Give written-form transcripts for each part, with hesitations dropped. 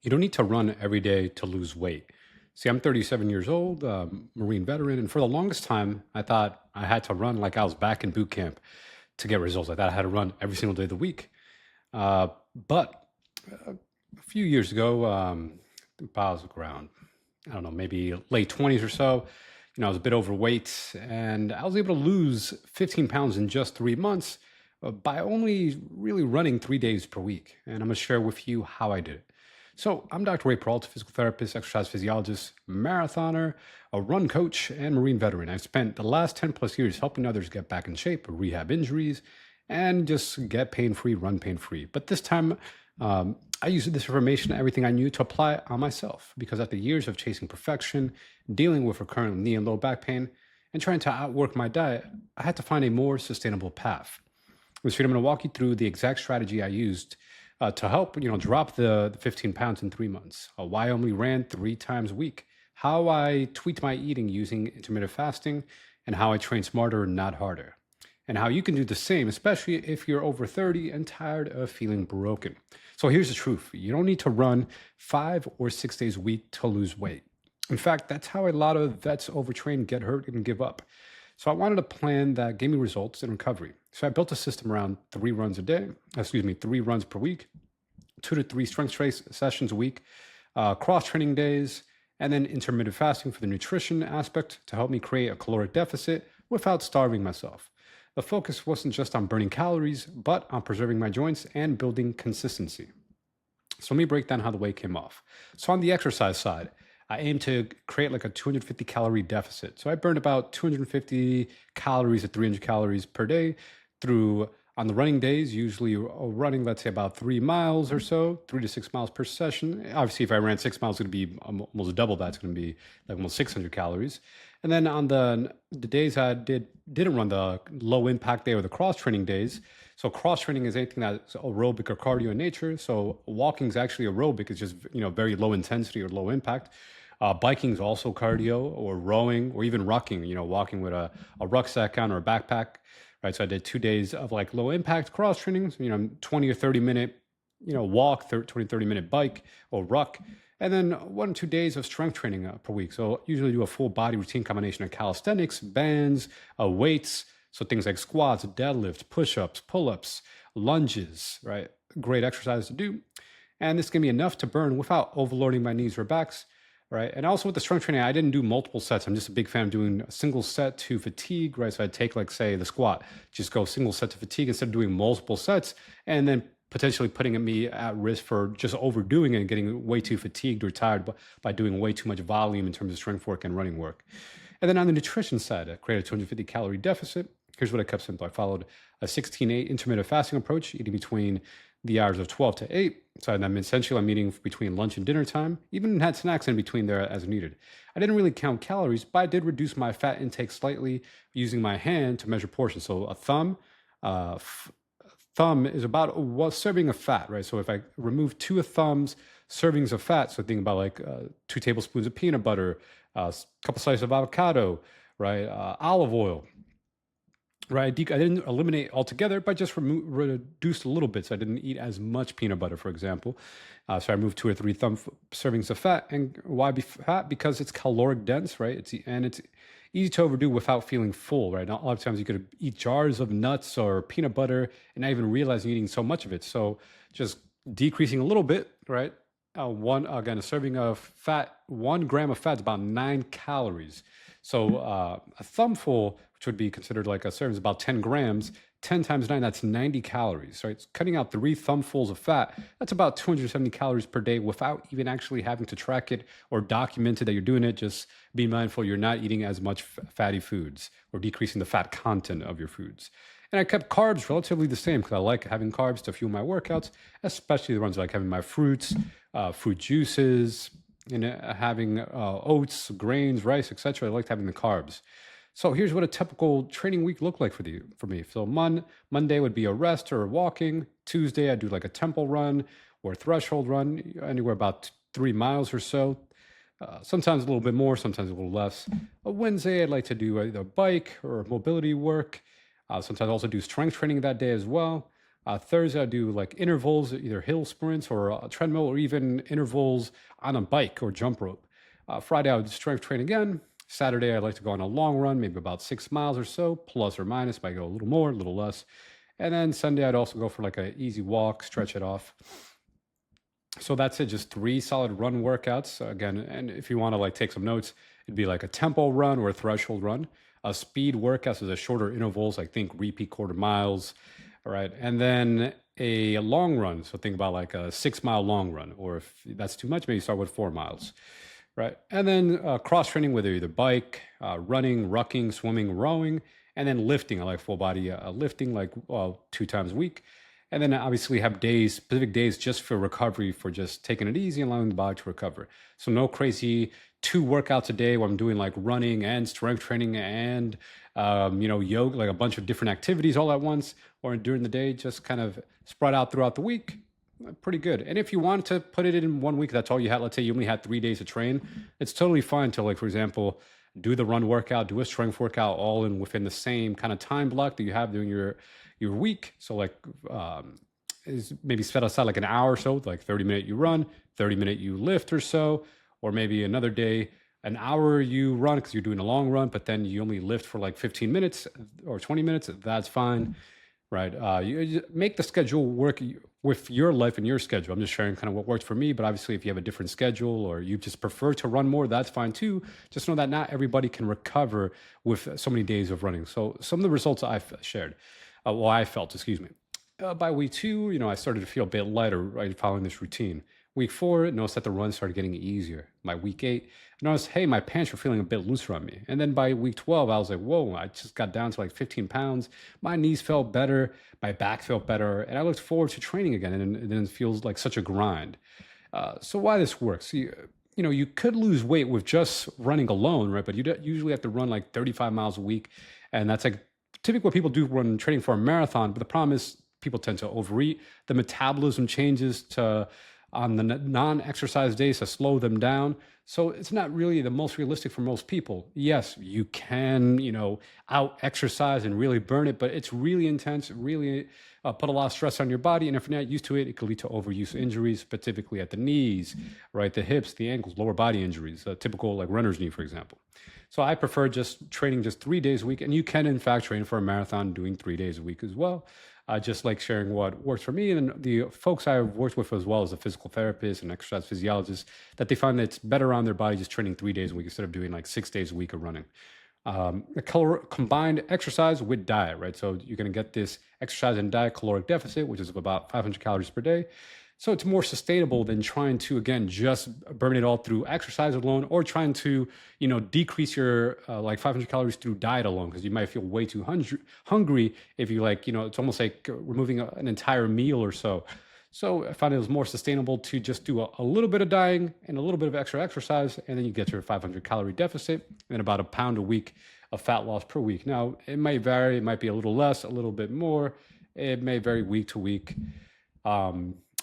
You don't need to run every day to lose weight. See, I'm 37 years old, Marine veteran, and for the longest time, I thought I had to run like I was back in boot camp to get results. I thought I had to run every single day of the week. But a few years ago, I was around, I don't know, maybe late 20s or so. I was a bit overweight, and I was able to lose 15 pounds in just 3 months by only really running 3 days per week. And I'm going to share with you how I did it. So, I'm Dr. Peralta, physical therapist, exercise physiologist, marathoner, a run coach, and Marine veteran. I've spent the last 10 plus years helping others get back in shape, rehab injuries, and just get pain free, run pain free. But this time, I used this information, everything I knew, to apply on myself because after years of chasing perfection, dealing with recurrent knee and low back pain, and trying to outwork my diet, I had to find a more sustainable path. This video, I'm going to walk you through the exact strategy I used to help drop the 15 pounds in 3 months. Why I only ran 3 times a week. How I tweaked my eating using intermittent fasting, and how I train smarter, not harder. And how you can do the same, especially if you're over 30 and tired of feeling broken. So here's the truth: you don't need to run 5 or 6 days a week to lose weight. In fact, that's how a lot of vets overtrain, get hurt, and give up. So I wanted a plan that gave me results in recovery. So I built a system around 3 runs per week, 2 to 3 strength trace sessions a week, cross training days, and then intermittent fasting for the nutrition aspect to help me create a caloric deficit without starving myself. The focus wasn't just on burning calories, but on preserving my joints and building consistency. So let me break down how the weight came off. So on the exercise side, I aim to create like a 250 calorie deficit. So I burned about 250 calories to 300 calories per day through on the running days, usually running, let's say about 3 miles or so, 3 to 6 miles per session. Obviously, if I ran 6 miles, it's going to be almost double that. It's going to be like almost 600 calories. And then on the days I didn't run the low impact day or the cross training days. So cross training is anything that's aerobic or cardio in nature. So walking is actually aerobic. It's just very low intensity or low impact. Biking is also cardio, or rowing, or even rucking. Walking with a rucksack on or a backpack. Right. So I did 2 days of like low impact cross training. So, 20 or 30 minute walk, 20 30 minute bike or ruck, and then 1 or 2 days of strength training per week. So usually do a full body routine combination of calisthenics, bands, weights. So things like squats, deadlifts, push-ups, pull-ups, lunges, right? Great exercise to do. And this can be enough to burn without overloading my knees or backs, right? And also with the strength training, I didn't do multiple sets. I'm just a big fan of doing a single set to fatigue, right? So I'd take, like, say, the squat, just go single set to fatigue instead of doing multiple sets, and then potentially putting me at risk for just overdoing it and getting way too fatigued or tired by doing way too much volume in terms of strength work and running work. And then on the nutrition side, I created a 250 calorie deficit. Here's what I kept simple. I followed a 16-8 intermittent fasting approach, eating between the hours of 12 to 8. So essentially I'm eating between lunch and dinner time, even had snacks in between there as needed. I didn't really count calories, but I did reduce my fat intake slightly using my hand to measure portions. So a uh, thumb is about one serving of fat, right? So if I remove two of thumbs servings of fat, so think about like 2 tablespoons of peanut butter, a couple slices of avocado, right? Olive oil, right? I didn't eliminate altogether, but just reduced a little bit. So I didn't eat as much peanut butter, for example. So I removed 2 or 3 thumb servings of fat. And why fat? Because it's caloric dense, right? It's easy to overdo without feeling full, right? Now, a lot of times you could eat jars of nuts or peanut butter and not even realize you're eating so much of it. So just decreasing a little bit, right? A serving of fat, 1 gram of fat is about 9 calories. So a thumbful, which would be considered like a serving, is about 10 grams. 10 times 9, that's 90 calories. Right? It's cutting out 3 thumbfuls of fat. That's about 270 calories per day without even actually having to track it or document it that you're doing it. Just be mindful you're not eating as much fatty foods or decreasing the fat content of your foods. And I kept carbs relatively the same because I like having carbs to fuel my workouts, especially the ones like having my fruits, fruit juices, and having oats, grains, rice, etc. I liked having the carbs. So here's what a typical training week looked like for me. So Monday would be a rest or walking. Tuesday I'd do like a tempo run or a threshold run, anywhere about 3 miles or so. Sometimes a little bit more, sometimes a little less. Wednesday I'd like to do either bike or mobility work. Sometimes I also do strength training that day as well. Thursday, I do like intervals, either hill sprints or a treadmill, or even intervals on a bike or jump rope. Friday, I would strength train again. Saturday, I like to go on a long run, maybe about 6 miles or so, plus or minus. Might go a little more, a little less. And then Sunday, I'd also go for like an easy walk, stretch it off. So that's it, just three solid run workouts. Again, and if you want to like take some notes, it'd be like a tempo run or a threshold run. A speed workouts is a shorter intervals, like think repeat quarter miles. All right. And then a long run. So think about like a 6 mile long run, or if that's too much, maybe start with 4 miles. Right. And then cross training with either bike, running, rucking, swimming, rowing, and then lifting. I like full body lifting, like 2 times a week. And then obviously have days, specific days just for recovery, for just taking it easy and allowing the body to recover. So no crazy 2 workouts a day where I'm doing like running and strength training and yoga, like a bunch of different activities all at once, or during the day, just kind of spread out throughout the week. Pretty good. And if you want to put it in one week, that's all you had. Let's say you only had 3 days to train. It's totally fine to, like, for example, do the run workout, do a strength workout, all in within the same kind of time block that you have during your week. So like is maybe set aside like an hour or so, like 30-minute you run, 30-minute you lift or so, or maybe another day, an hour you run because you're doing a long run, but then you only lift for like 15 minutes or 20 minutes. That's fine. Right. You make the schedule work with your life and your schedule. I'm just sharing kind of what works for me, but obviously if you have a different schedule or you just prefer to run more, that's fine too. Just know that not everybody can recover with so many days of running. So some of the results I've shared, I felt, excuse me. By week 2, I started to feel a bit lighter, right, following this routine. Week 4, noticed that the run started getting easier. By week 8, I noticed, hey, my pants were feeling a bit looser on me. And then by week 12, I was like, whoa, I just got down to like 15 pounds. My knees felt better. My back felt better. And I looked forward to training again. And then it feels like such a grind. So why this works? You could lose weight with just running alone, right? But you usually have to run like 35 miles a week. And that's like typically what people do when training for a marathon. But the problem is people tend to overeat. The metabolism changes to on the non-exercise days to slow them down. So it's not really the most realistic for most people. Yes, you can, out exercise and really burn it, but it's really intense, really put a lot of stress on your body. And if you're not used to it, it could lead to overuse injuries, specifically at the knees, right? The hips, the ankles, lower body injuries, typical like runner's knee, for example. So I prefer just training just 3 days a week. And you can, in fact, train for a marathon doing 3 days a week as well. Just like sharing what works for me. And the folks I've worked with as well as a physical therapist and exercise physiologist, that they find that it's better on their body just training 3 days a week instead of doing like 6 days a week of running. Combined exercise with diet, right? So you're going to get this exercise and diet caloric deficit, which is about 500 calories per day. So it's more sustainable than trying to, again, just burn it all through exercise alone, or trying to, decrease your like 500 calories through diet alone, because you might feel way too hungry if you it's almost like removing an entire meal or so. So I found it was more sustainable to just do a little bit of dieting and a little bit of extra exercise, and then you get your 500 calorie deficit and about a pound a week of fat loss per week. Now, it might vary. It might be a little less, a little bit more. It may vary week to week.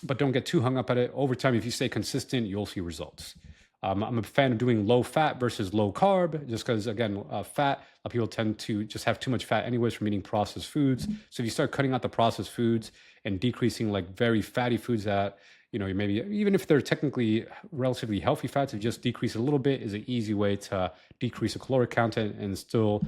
But don't get too hung up at it. Over time, if you stay consistent, you'll see results. I'm a fan of doing low fat versus low carb, just because, again, fat, a lot of people tend to just have too much fat anyways from eating processed foods. So if you start cutting out the processed foods and decreasing like very fatty foods that, maybe even if they're technically relatively healthy fats, if you just decrease a little bit is an easy way to decrease the caloric content and still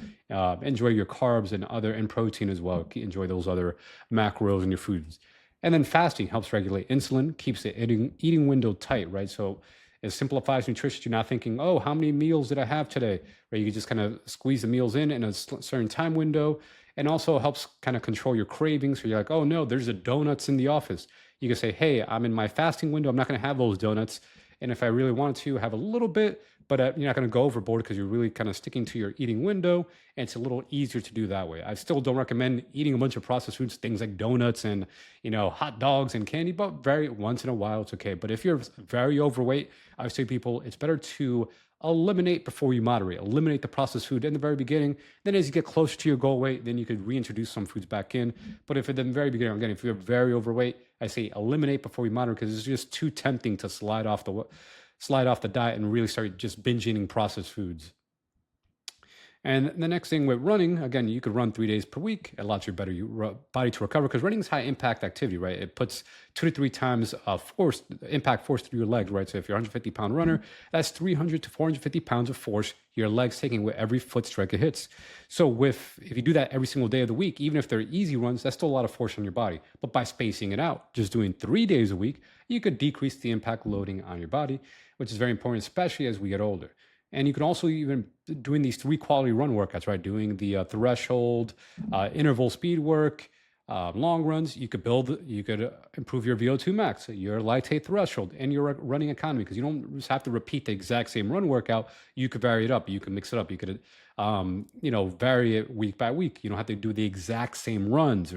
enjoy your carbs and protein as well. Enjoy those other macros in your foods. And then fasting helps regulate insulin, keeps the eating window tight, right? So it simplifies nutrition. You're not thinking, oh, how many meals did I have today? Right? You can just kind of squeeze the meals in a certain time window, and also helps kind of control your cravings. So you're like, oh no, there's a donuts in the office. You can say, hey, I'm in my fasting window. I'm not going to have those donuts. And if I really wanted to have a little bit, but you're not going to go overboard because you're really kind of sticking to your eating window, and it's a little easier to do that way. I still don't recommend eating a bunch of processed foods, things like donuts and hot dogs and candy, but very once in a while it's okay. But if you're very overweight, I would say people, it's better to eliminate before you moderate. Eliminate the processed food in the very beginning. Then as you get closer to your goal weight, then you could reintroduce some foods back in. But if at the very beginning, again, if you're very overweight, I say eliminate before you moderate, because it's just too tempting to slide off the diet and really start just binge eating processed foods. And the next thing with running, again, you could run 3 days per week. It allows your body to recover because running is high impact activity, right? It puts 2 to 3 times impact force through your legs, right? So if you're a 150-pound runner, that's 300 to 450 pounds of force your legs taking with every foot strike it hits. So if you do that every single day of the week, even if they're easy runs, that's still a lot of force on your body. But by spacing it out, just doing 3 days a week, you could decrease the impact loading on your body, which is very important, especially as we get older. And you can also even doing these 3 quality run workouts, right? Doing the threshold, interval speed work, long runs. You could improve your VO2 max, your lactate threshold, and your running economy because you don't just have to repeat the exact same run workout. You could vary it up. You can mix it up. You could, vary it week by week. You don't have to do the exact same runs.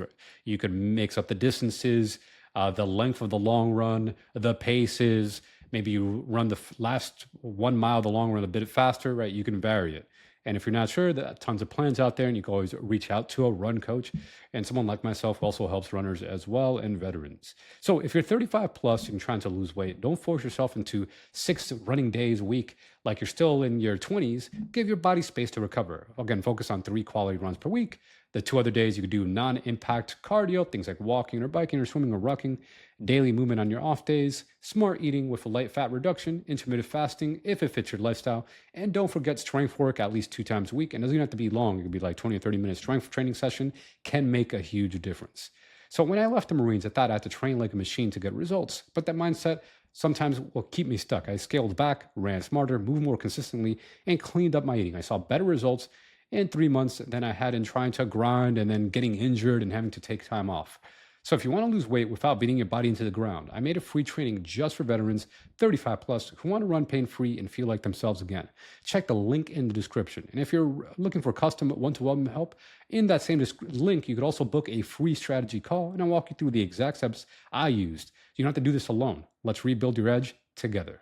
You could mix up the distances, the length of the long run, the paces. Maybe you run the last 1 mile, the long run a bit faster, right? You can vary it. And if you're not sure, there are tons of plans out there, and you can always reach out to a run coach. And someone like myself also helps runners as well and veterans. So if you're 35 plus and trying to lose weight, don't force yourself into 6 running days a week like you're still in your 20s. Give your body space to recover. Again, focus on 3 quality runs per week. The 2 other days, you could do non-impact cardio, things like walking or biking or swimming or rucking, daily movement on your off days, smart eating with a light fat reduction, intermittent fasting if it fits your lifestyle, and don't forget strength work at least 2 times a week. And it doesn't even have to be long. It could be like 20 or 30 minute strength training session can make a huge difference. So when I left the Marines, I thought I had to train like a machine to get results, but that mindset sometimes will keep me stuck. I scaled back, ran smarter, moved more consistently, and cleaned up my eating. I saw better results in 3 months than I had in trying to grind and then getting injured and having to take time off. So if you want to lose weight without beating your body into the ground, I made a free training just for veterans 35 plus who want to run pain-free and feel like themselves again. Check the link in the description. And if you're looking for custom one-to-one help, in that same link, you could also book a free strategy call and I'll walk you through the exact steps I used. You don't have to do this alone. Let's rebuild your edge together.